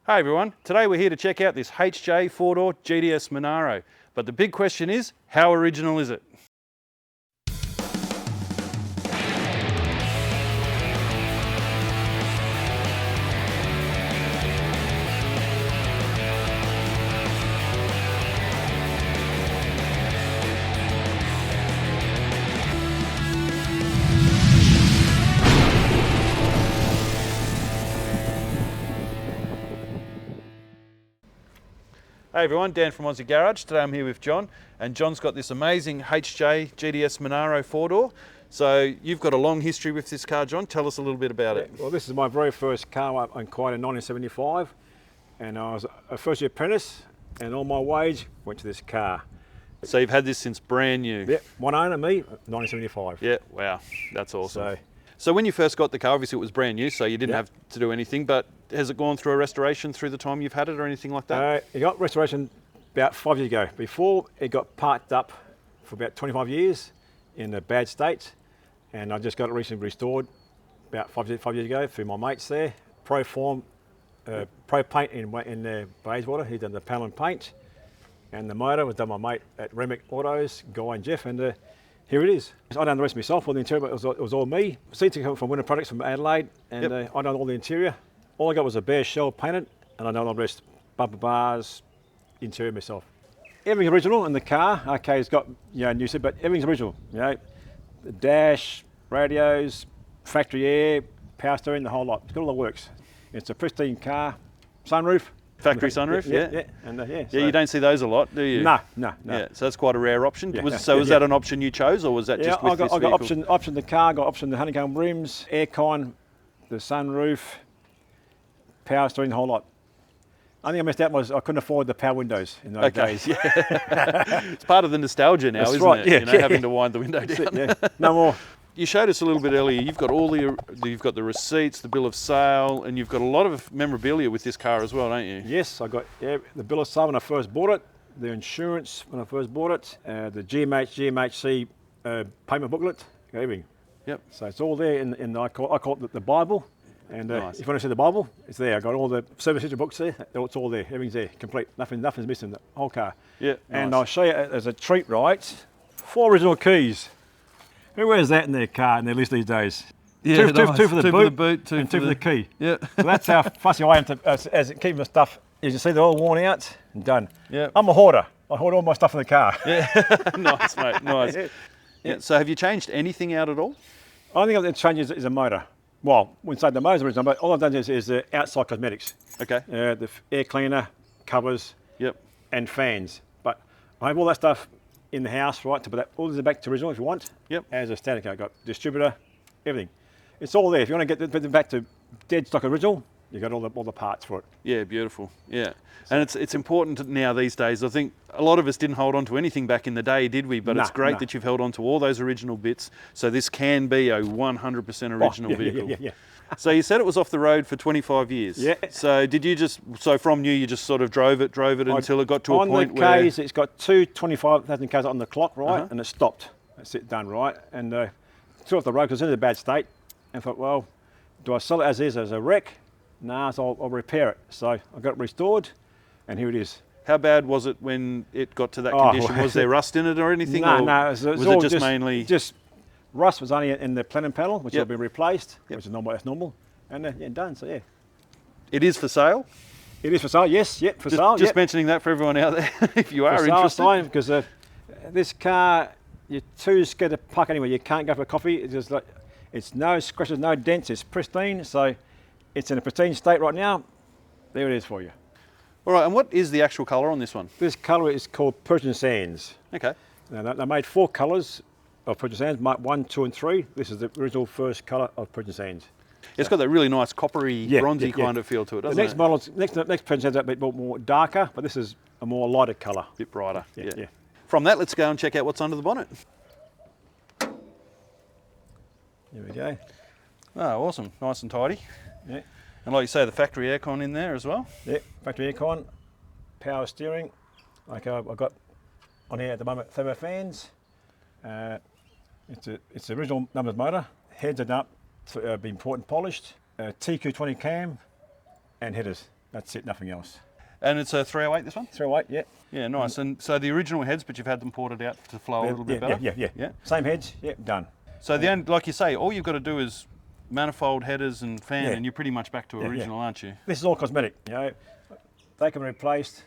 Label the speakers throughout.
Speaker 1: Hey everyone, today we're here to check out this HJ 4-door GTS Monaro. But the big question is, how original is it? Hey everyone, Dan from Aussie Garage. Today I'm here with John, and John's got this amazing HJ GTS Monaro 4-door. So you've got a long history with this car, John. Tell us a little bit about it.
Speaker 2: Well, this is my very first car I acquired in 1975, and I was a first year apprentice, and all my wage went to this car.
Speaker 1: So you've had this since brand new?
Speaker 2: Yeah, one owner, me, 1975.
Speaker 1: Yeah, wow, that's awesome. So when you first got the car, obviously it was brand new, so you didn't have to do anything, but has it gone through a restoration through the time you've had it or anything like that?
Speaker 2: It got restoration about 5 years ago. Before, it got parked up for about 25 years in a bad state, and I just got it recently restored about 5 years ago through my mates there. Pro paint in Bayswater. He done the panel and paint, and the motor was done by my mate at Remick Autos, Guy and Jeff, and here it is. I done the rest myself, all the interior, but it was all me. Seats come from Winter Products from Adelaide, and I done all the interior. All I got was a bare shell painted, and I done all the rest, bumper bars, interior myself. Everything's original in the car. Okay, it's got new seat, but everything's original. The dash, radios, factory air, power steering, the whole lot. It's got all the works. It's a pristine car, sunroof.
Speaker 1: Factory sunroof, yeah.
Speaker 2: And
Speaker 1: so you don't see those a lot, do you?
Speaker 2: No.
Speaker 1: Yeah, so that's quite a rare option.
Speaker 2: Yeah,
Speaker 1: Was that an option you chose, or was that just with this vehicle?
Speaker 2: I got option the car, got option the honeycomb rims, aircon, the sunroof, power steering, the whole lot. I think I missed out was I couldn't afford the power windows in those days.
Speaker 1: Yeah. It's part of the nostalgia now, isn't it? Having to wind the window down.
Speaker 2: No more.
Speaker 1: You showed us a little bit earlier. You've got you've got the receipts, the bill of sale, and you've got a lot of memorabilia with this car as well, don't you?
Speaker 2: Yes, I got the bill of sale when I first bought it, the insurance when I first bought it, the GMHC payment booklet, everything.
Speaker 1: Yep.
Speaker 2: So it's all there in I call it the Bible. And if you want to see the Bible, it's there. I've got all the service history books there. It's all there. Everything's there, complete. Nothing's missing. The whole car.
Speaker 1: Yeah.
Speaker 2: And I'll show you as a treat, right? 4 original keys. Who wears that in their car in their list these days?
Speaker 1: Yeah,
Speaker 2: two for the boot,
Speaker 1: and
Speaker 2: two for the key.
Speaker 1: Yeah.
Speaker 2: So that's how fussy I am as keeping the stuff. As you see, they're all worn out and done.
Speaker 1: Yeah.
Speaker 2: I'm a hoarder. I hoard all my stuff in the car.
Speaker 1: Yeah. Nice, mate. Nice. Yeah. So have you changed anything out at all?
Speaker 2: I think the change is a motor. Well, wouldn't say the motor's original, but all I've done is the outside cosmetics.
Speaker 1: Okay.
Speaker 2: The air cleaner, covers, and fans. But I have all that stuff in the house, right, to put that all this back to original if you want.
Speaker 1: Yep.
Speaker 2: As a standard car, got distributor, everything. It's all there. If you want to get it back to dead stock original, you got all the parts for it.
Speaker 1: Yeah, beautiful. Yeah. And it's important now these days. I think a lot of us didn't hold on to anything back in the day, did we? But it's great that you've held on to all those original bits. So this can be a 100% original vehicle.
Speaker 2: Yeah.
Speaker 1: So you said it was off the road for 25 years.
Speaker 2: Yeah.
Speaker 1: So did you from new, you just sort of drove it until it got to a point where...
Speaker 2: On the Ks, it's got 25,000 Ks on the clock, right? And it stopped. That's it, done, right? And took off the road because it was in a bad state. And thought, well, do I sell it as is, as a wreck? No, so I'll repair it. So I got it restored, and here it is.
Speaker 1: How bad was it when it got to that condition? Was there rust in it or anything?
Speaker 2: No,
Speaker 1: was it just mainly...
Speaker 2: Just rust was only in the plenum panel, which will be replaced, which is normal, that's normal. And done, so yeah.
Speaker 1: It is for sale?
Speaker 2: It is for sale, yes, for sale.
Speaker 1: Just mentioning that for everyone out there, if you are interested.
Speaker 2: Because this car, you're too scared to park anywhere. You can't go for a coffee. It's just like, it's no scratches, no dents, it's pristine. So it's in a pristine state right now. There it is for you.
Speaker 1: All right, and what is the actual colour on this one?
Speaker 2: This colour is called Persian Sands.
Speaker 1: Okay.
Speaker 2: Now, they made 4 colours of Persian Sands, Mark 1, 2 and 3. This is the original first colour of Persian Sands.
Speaker 1: It's got that really nice coppery, bronzy kind of feel to it, doesn't
Speaker 2: it? The next Persian Sands are a bit more darker, but this is a more lighter colour.
Speaker 1: A bit brighter,
Speaker 2: yeah.
Speaker 1: From that, let's go and check out what's under the bonnet.
Speaker 2: Here we go.
Speaker 1: Oh, awesome. Nice and tidy.
Speaker 2: Yeah.
Speaker 1: And like you say, the factory aircon in there as well?
Speaker 2: Yeah, factory aircon, power steering. Like I've got on here at the moment, thermo fans. It's the original numbers motor. Heads are up, been port and polished. TQ20 cam and headers. That's it, nothing else.
Speaker 1: And it's a 308, this one?
Speaker 2: 308, yeah.
Speaker 1: Yeah, nice. And so the original heads, but you've had them ported out to flow a little bit better?
Speaker 2: Yeah. Same heads, yeah, done.
Speaker 1: So the end, like you say, all you've got to do is manifold, headers and fan, and you're pretty much back to original, aren't you?
Speaker 2: This is all cosmetic, you know. They can be replaced,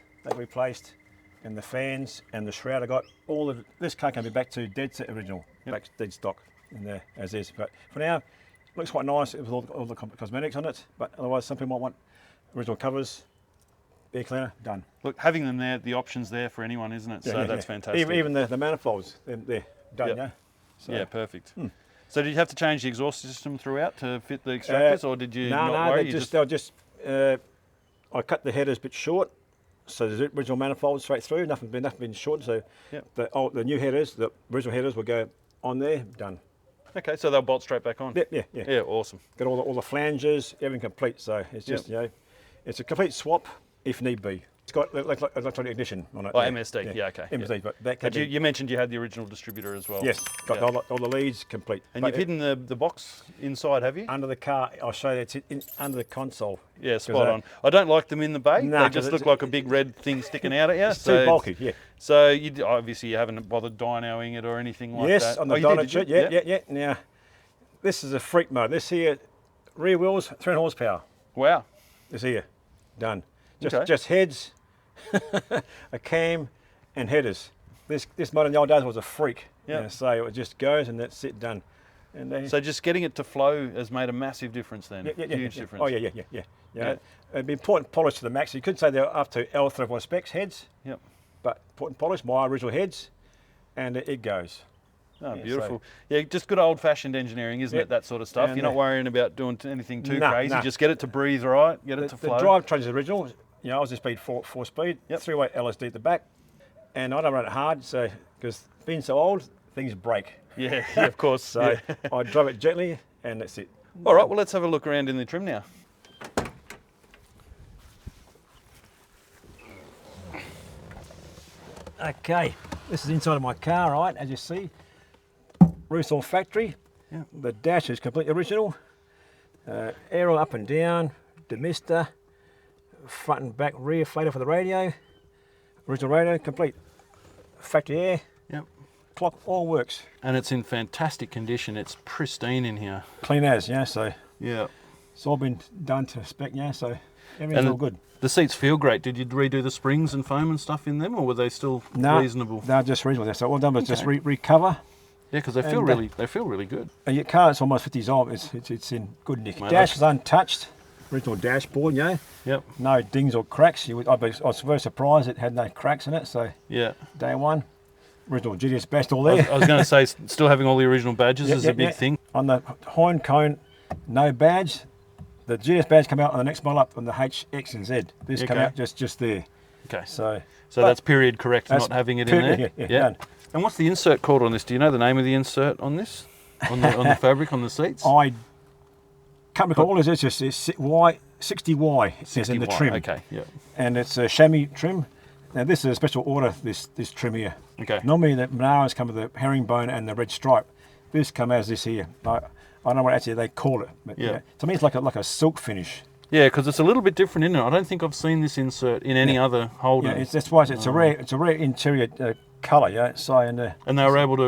Speaker 2: and the fans and the shroud. I got all of this car can be back to dead set original, back to dead stock in there as is. But for now, it looks quite nice with all the cosmetics on it. But otherwise, some people might want original covers, air cleaner, done.
Speaker 1: Look, having them there, the option's there for anyone, isn't it? So that's fantastic.
Speaker 2: Even the manifolds, they're done, yeah. So,
Speaker 1: yeah, perfect. So did you have to change the exhaust system throughout to fit the extractors, or did you not worry?
Speaker 2: I cut the headers a bit short, so the original manifold straight through. Nothing been short. So the new headers, the original headers, will go on there. Done.
Speaker 1: Okay, so they'll bolt straight back on.
Speaker 2: Yeah.
Speaker 1: Awesome.
Speaker 2: Got all the flanges, everything complete. So it's just it's a complete swap if need be. It's got electronic ignition on it.
Speaker 1: Oh, MSD. Okay.
Speaker 2: MSD, but that can
Speaker 1: you mentioned you had the original distributor as well.
Speaker 2: Yes, got all the leads complete.
Speaker 1: And you've hidden the box inside, have you?
Speaker 2: Under the car. I'll show you. It's under the console.
Speaker 1: Yeah, spot on. I don't like them in the bay. They just look like a big red thing sticking out at you.
Speaker 2: It's too bulky. Yeah.
Speaker 1: So you obviously you haven't bothered dynoing it or anything like that.
Speaker 2: Yes, on the dyno chip. Yeah. Now, this is a freak mode. This here, rear wheels, 300 horsepower.
Speaker 1: Wow.
Speaker 2: This here, done. Just heads, a cam, and headers. This motor in the old days was a freak. Yeah. So it just goes and that's it, done. And
Speaker 1: so just getting it to flow has made a massive difference then. Huge difference.
Speaker 2: Oh yeah. It'd be important polish to the max. You could say they're up to L3 specs heads. Yep. But important polish, my original heads, and it goes.
Speaker 1: Oh, beautiful. So, yeah, just good old-fashioned engineering, isn't it, that sort of stuff? You're not worrying about doing anything too crazy. Just get it to breathe right, get it to flow.
Speaker 2: The drivetrain is original. You know, Aussie speed, 4-speed, 3-way LSD at the back. And I don't run it hard, so because being so old, things break.
Speaker 1: Yeah, of course.
Speaker 2: So I drive it gently, and that's it.
Speaker 1: All right, well, let's have a look around in the trim now.
Speaker 2: Okay, this is inside of my car, right, as you see. Roof's all factory. Yeah. The dash is completely original. Aero up and down, demister, front and back rear fader for the radio. Original radio, complete factory air.
Speaker 1: Yep.
Speaker 2: Clock, all works.
Speaker 1: And it's in fantastic condition. It's pristine in here.
Speaker 2: Clean as, so.
Speaker 1: Yeah.
Speaker 2: It's all been done to spec, so everything's all good.
Speaker 1: The seats feel great. Did you redo the springs and foam and stuff in them, or were they still reasonable?
Speaker 2: No, just reasonable. So all done was just recover.
Speaker 1: Yeah, because they feel really good.
Speaker 2: Your car, it's almost 50 years old. It's in good nick. Dash is untouched. Original dashboard,
Speaker 1: Yep.
Speaker 2: No dings or cracks. I was very surprised it had no cracks in it. So day one, original GTS badge all there.
Speaker 1: I was going to say, still having all the original badges is a big thing.
Speaker 2: On the hind cone, no badge. The GTS badge come out on the next model up on the HX and Z. This come out just there.
Speaker 1: Okay.
Speaker 2: So
Speaker 1: that's period correct, not having it in there.
Speaker 2: Yeah. Done.
Speaker 1: And what's the insert called on this? Do you know the name of the insert on this? On the fabric, on the seats?
Speaker 2: I can't recall all this. It's just Y60Y. It says in the trim.
Speaker 1: Okay. Yeah.
Speaker 2: And it's a chamois trim. Now this is a special order. This trim here.
Speaker 1: Okay.
Speaker 2: Normally the Monaros come with the herringbone and the red stripe. This come as this here. I don't know what actually they call it. But to me it's like a silk finish. Yeah,
Speaker 1: because it's a little bit different, isn't it? I don't think I've seen this insert in any other Holden.
Speaker 2: Yeah, that's why it's a rare interior colour, So and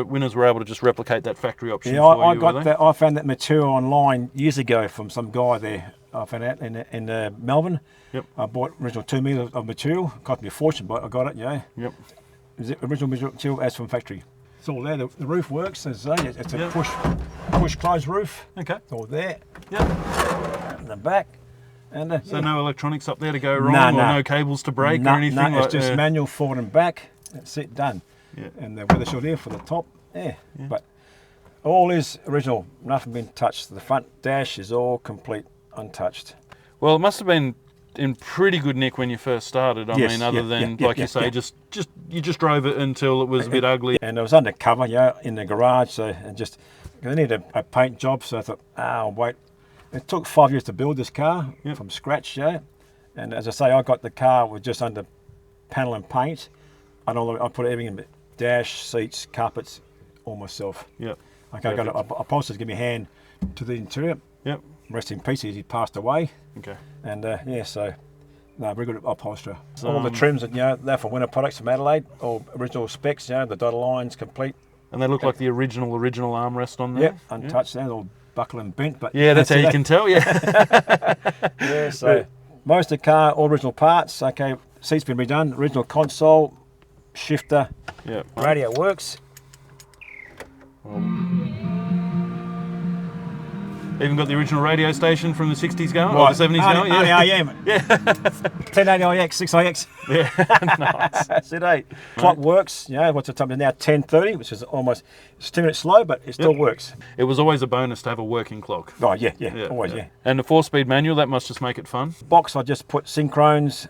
Speaker 1: winners were able to just replicate that factory option.
Speaker 2: Yeah, I found that material online years ago from some guy there. I found out in Melbourne. Yep. I bought original 2 metres of material. Cost me a fortune, but I got it. Yep. Is it original material as from factory? It's all there. The roof works. It's a push close roof.
Speaker 1: Okay.
Speaker 2: It's all there.
Speaker 1: Yep.
Speaker 2: In the back. And,
Speaker 1: so no electronics up there to go wrong, or no cables to break or anything?
Speaker 2: No, it's just manual forward and back. That's it, done. Yeah. And the weather shield here for the top. Yeah. But all is original. Nothing been touched. The front dash is all complete, untouched.
Speaker 1: Well, it must have been in pretty good nick when you first started. I mean, other than like you say, you just drove it until it was a bit ugly.
Speaker 2: And it was undercover, in the garage. So they needed a paint job. So I thought, wait. It took 5 years to build this car from scratch, And as I say, I got the car with just under panel and paint. I put everything in, dash, seats, carpets, all myself.
Speaker 1: Yep.
Speaker 2: Okay, I got a upholsterer to give me a hand to the interior.
Speaker 1: Yep.
Speaker 2: Rest in peace, he passed away.
Speaker 1: Okay.
Speaker 2: And so No, very good upholsterer. All the trims, they're from winter products from Adelaide, all original specs, the dotted lines complete.
Speaker 1: And they look like the original armrest on there?
Speaker 2: Yep, untouched, they're all buckle and bent. But
Speaker 1: yeah, that's how you can tell, yeah.
Speaker 2: Yeah, so most of the car, all original parts, okay, seats been redone, original console, shifter, radio works.
Speaker 1: Even got the original radio station from the 60s going, or the 70s going?
Speaker 2: Only AM. Yeah. 1080IX, 6IX.
Speaker 1: Yeah, nice.
Speaker 2: That's it, eh? Clock works, what's the time now? 10:30, which is almost, it's 2 minutes slow, but it still works.
Speaker 1: It was always a bonus to have a working clock.
Speaker 2: Oh, yeah, always, yeah.
Speaker 1: And the 4-speed manual, that must just make it fun.
Speaker 2: Box, I just put synchrones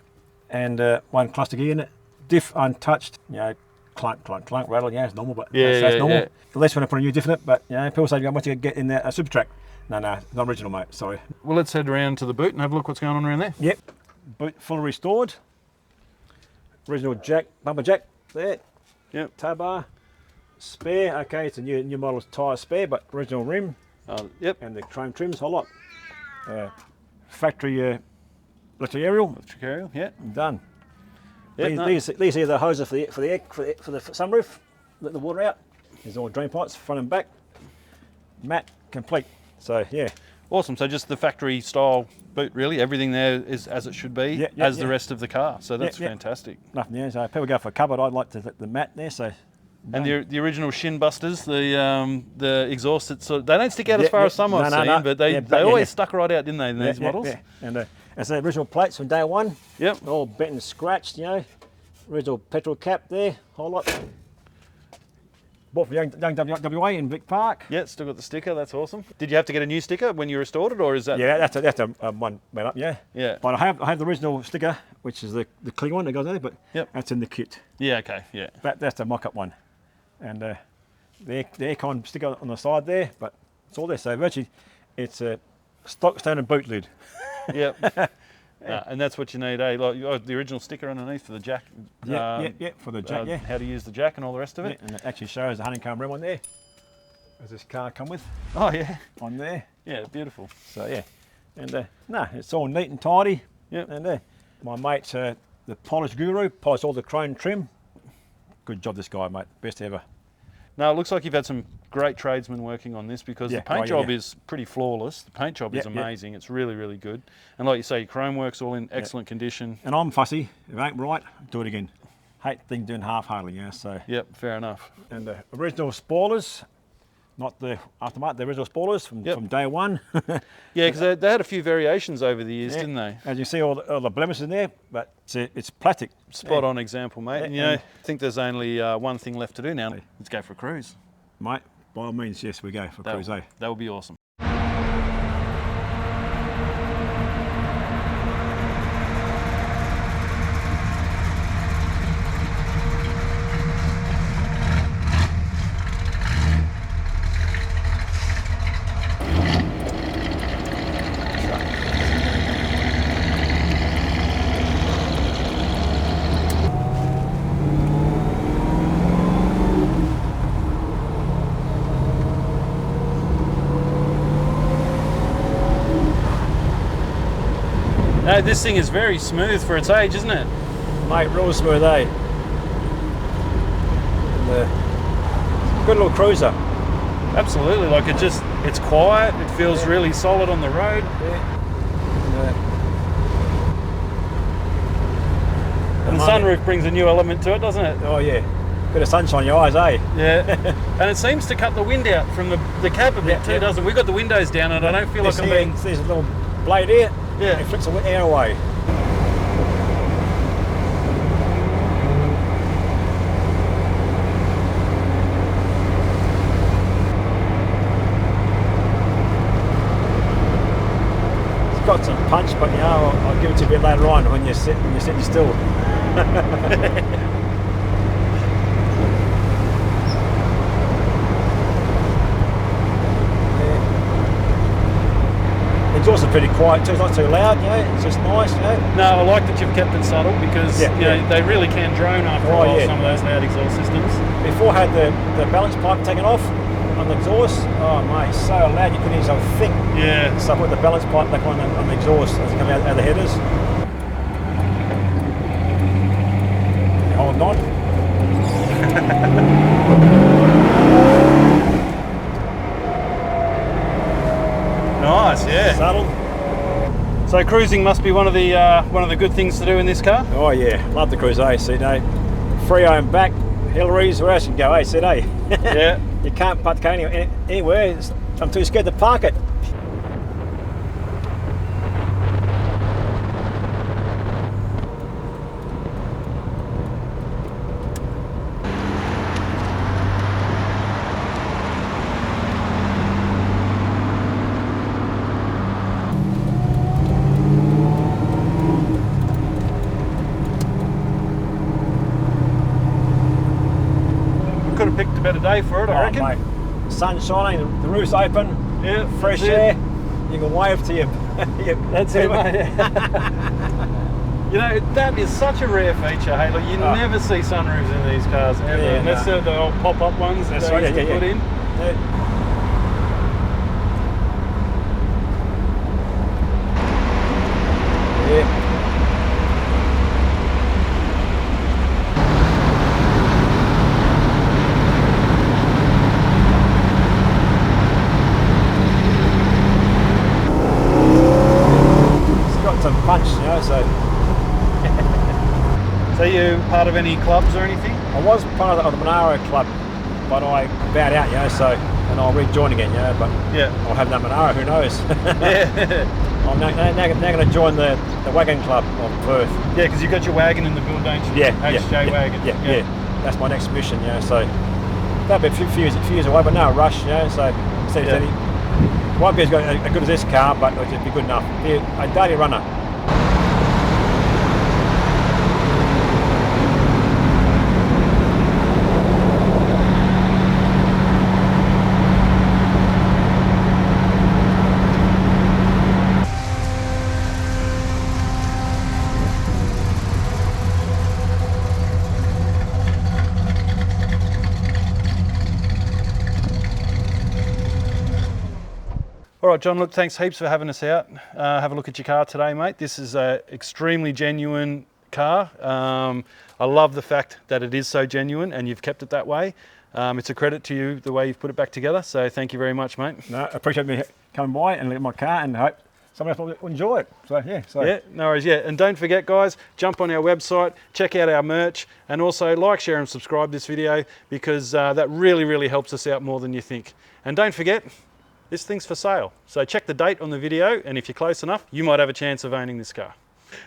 Speaker 2: and one cluster gear in it. Diff untouched, clunk, clunk, clunk, rattle, it's normal, but that's normal. Yeah. The less when I put a new diff in it, but people say, once you get in there, a super track. No, not original, mate, sorry.
Speaker 1: Well, let's head around to the boot and have a look what's going on around there.
Speaker 2: Yep, boot fully restored. Original jack, bumper jack there.
Speaker 1: Yep.
Speaker 2: Tow bar, spare, okay, it's a new model tyre spare, but original rim.
Speaker 1: Yep.
Speaker 2: And the chrome trims, whole lot. Factory electric aerial.
Speaker 1: Electric aerial, yeah.
Speaker 2: Done.
Speaker 1: Yep,
Speaker 2: these are the hoses for the sunroof, let the water out. There's all drain pipes, front and back. Matte, complete. So yeah.
Speaker 1: Awesome. So just the factory style boot, really. Everything there is as it should be, as the rest of the car. So that's fantastic.
Speaker 2: Nothing. So people go for a cupboard. I'd like to let the matte there. So.
Speaker 1: And the original shin busters, the exhaust, they don't stick out as far as some I've seen, but they always stuck right out, didn't they, in these models?
Speaker 2: Yeah. And it's the original plates from day one.
Speaker 1: Yep.
Speaker 2: All bent and scratched, Original petrol cap there, whole lot. Bought from young WA in Vic Park.
Speaker 1: Yeah, still got the sticker. That's awesome. Did you have to get a new sticker when you restored it, or is that?
Speaker 2: Yeah, that's a one went up. Yeah.
Speaker 1: Yeah.
Speaker 2: But I have the original sticker, which is the clean one that goes there, but that's in the kit.
Speaker 1: Yeah. Okay. Yeah.
Speaker 2: That's the mock-up one, and the aircon sticker on the side there, but it's all there. So virtually, it's a stock standard boot lid.
Speaker 1: Yep. And that's what you need, like the original sticker underneath for the jack.
Speaker 2: Yeah, for the jack,
Speaker 1: how to use the jack and all the rest of it.
Speaker 2: And it actually shows the honeycomb rim on there, as this car come with.
Speaker 1: Oh yeah.
Speaker 2: On there.
Speaker 1: Yeah, beautiful.
Speaker 2: So yeah, and it's all neat and tidy.
Speaker 1: Yep.
Speaker 2: And my mate, the polish guru, polished all the chrome trim. Good job, this guy, mate. Best ever.
Speaker 1: No, it looks like you've had some great tradesmen working on this, because the paint job is pretty flawless. The paint job is amazing. It's really, really good. And like you say, your chrome work's all in excellent condition.
Speaker 2: And I'm fussy. If it ain't right, do it again. Hate things doing half-heartedly, so.
Speaker 1: Yep, fair enough.
Speaker 2: And the original spoilers, not the aftermarket, the original spoilers from day one.
Speaker 1: Yeah, because they had a few variations over the years, didn't they?
Speaker 2: As you see, all the blemishes in there, but it's plastic.
Speaker 1: Spot on example, mate. And I think there's only one thing left to do now. Let's go for a cruise.
Speaker 2: Mate, by all means, yes, we go for a cruise,
Speaker 1: That would be awesome. No, this thing is very smooth for its age, isn't it?
Speaker 2: Mate, real smooth, And, good little cruiser.
Speaker 1: Absolutely, like it's quiet, it feels really solid on the road. And the sunroof brings a new element to it, doesn't it?
Speaker 2: Oh yeah, bit of sunshine in your eyes,
Speaker 1: Yeah, and it seems to cut the wind out from the cab a bit too, doesn't it? We've got the windows down and I don't feel like I'm being...
Speaker 2: There's a little blade here.
Speaker 1: Yeah.
Speaker 2: It flicks the air away. It's got some punch, but I'll give it to you a bit later on when you're sitting still. It's also pretty quiet too, it's not too loud, it's just nice,
Speaker 1: No, I like that you've kept it subtle, because they really can drone after a while, some of those loud exhaust systems.
Speaker 2: Before I had the balance pipe taken off on the exhaust, oh mate, so loud you couldn't hear yourself think.
Speaker 1: Yeah.
Speaker 2: So I put the balance pipe back on the exhaust as it comes out of the headers.
Speaker 1: So cruising must be one of the good things to do in this car.
Speaker 2: Oh yeah, love the cruise, eh? So, you know, Freo and back, Hillary's, where else you can go, eh? So, eh?
Speaker 1: Yeah.
Speaker 2: You can't park the car anywhere. I'm too scared to park it.
Speaker 1: Could have picked a better day for it, I reckon.
Speaker 2: Mate. Sun shining, the roof's open,
Speaker 1: Yeah,
Speaker 2: fresh air. You can wave to you.
Speaker 1: That's it, mate. You know, that is such a rare feature, Halo. You never see sunroofs in these cars ever, unless they're the old pop-up ones that they used to put in.
Speaker 2: Yeah. Some punch, you know, so.
Speaker 1: So you part of any clubs or anything?
Speaker 2: I was part of the Monaro club, but I bowed out, you know, so, and I'll rejoin again, you know, but I'll have that Monaro, who knows.
Speaker 1: Yeah.
Speaker 2: I'm now going to join the wagon club of Perth.
Speaker 1: Yeah, because you've got your wagon in the build, don't you?
Speaker 2: Yeah,
Speaker 1: HJ wagon.
Speaker 2: Yeah. That's my next mission, you know, so that'll be a few years away, but no rush, you know, so won't be as good as this car, but it'll be good enough. Be a daily runner.
Speaker 1: All right, John, look, thanks heaps for having us out. Have a look at your car today, mate. This is an extremely genuine car. I love the fact that it is so genuine and you've kept it that way. It's a credit to you, the way you've put it back together. So thank you very much, mate.
Speaker 2: No, I appreciate me coming by and looking at my car, and hope someone else will enjoy it. So
Speaker 1: yeah, no worries. Yeah, and don't forget, guys, jump on our website, check out our merch, and also like, share, and subscribe this video, because that really helps us out more than you think. And don't forget, this thing's for sale. So check the date on the video, and if you're close enough, you might have a chance of owning this car.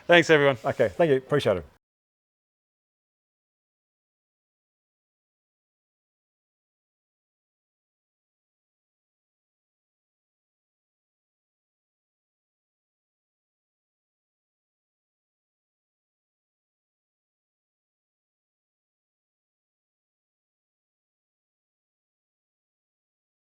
Speaker 1: Thanks, everyone.
Speaker 2: Okay, thank you. Appreciate it.